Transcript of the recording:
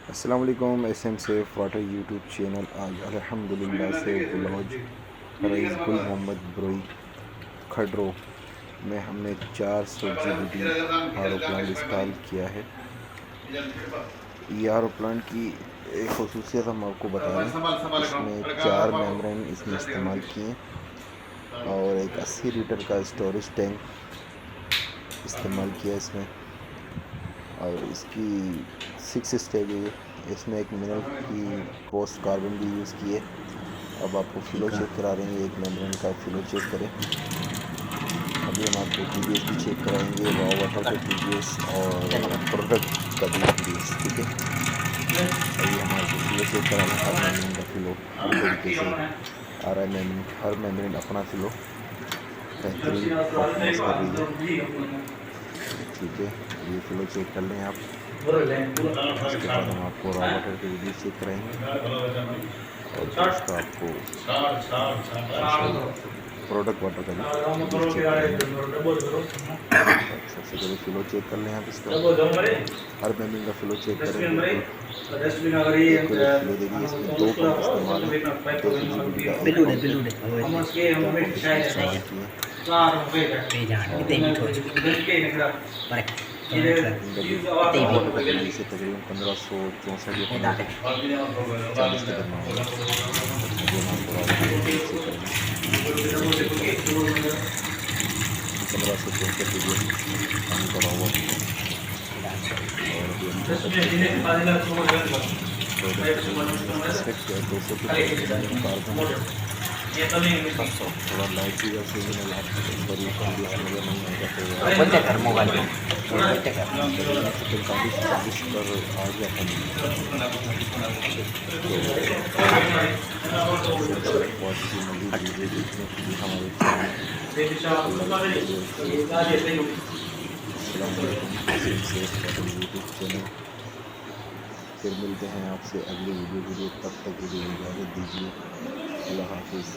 अस्सलाम वालेकुम। SM safe water YouTube channel आज अल्हम्दुलिल्लाह से ब्लॉज रईस गुल मोहम्मद ब्रोई खडरो में हमने 400 GBD R O plant install किया है। ये आर ओ प्लांट की एक खसूसियत हम आपको बता दें, इसमें 4 मेम्ब्रेन इसमें इस्तेमाल किए और एक 80 लीटर का स्टोरेज टैंक इस्तेमाल किया इसमें, और इसकी 6 स्टेज है। इसमें एक मिनरल की पोस्ट कार्बन भी यूज़ किए। अब आपको फ्लो चेक करा रहे हैं, एक मेम्ब्रेन का फ्लो चेक करें। अभी हम आपको TDS भी चेक कराएंगे, रॉ वाटर का TDS और प्रोडक्ट का भी TDS, ठीक है। अभी हम आपको फ्लो चेक कराना, हर मेम्ब्रेन का फ्लो पूरी तरीके से आ रहा है। हर मेम्ब्रेन अपना फ्लो बेहतरीन परफॉर्मेंस कर रही है, ठीक है। ये फ्लो चेक कर लें आप। उसके बाद हम आपको रॉ वाटर के वीडियो चेक कराएंगे और उसका आपको प्रोडक्ट वाटर का भी वीडियो चेक कराएंगे। सबसे पहले फ्लो चेक कर लें आप इसका, हर मेम्ब्रेन का फ्लो चेक करें। बिल्कुल फ्लो देखिए, इसमें 2 पंप इस्तेमाल है, 200 GBD का एक पंप है, 2 पंप इसमें इस्तेमाल किए। वाटर का TDS से तकरीबन 1564 या 1540 के दरमियान है। अभी हम आपको रॉ वाटर का TDS चेक करेंगे। 1564 TDS पानी का रॉ वाटर है। और अभी हम प्रोडक्ट 200 के कार्बन, थोड़ा लाइट भी सिग्नल आपको पर TDS नज़र नहीं आएगा, तो मोबाइल में 45-40 पर आ गया था। पॉजिटिव मज़ीद वीडियो देखने के लिए हमारे यूट्यूब चैनल। फिर मिलते हैं आपसे अगली वीडियो के लिए, तब तक के लिए इजाज़त दीजिए। अल्लाह हाफिज़।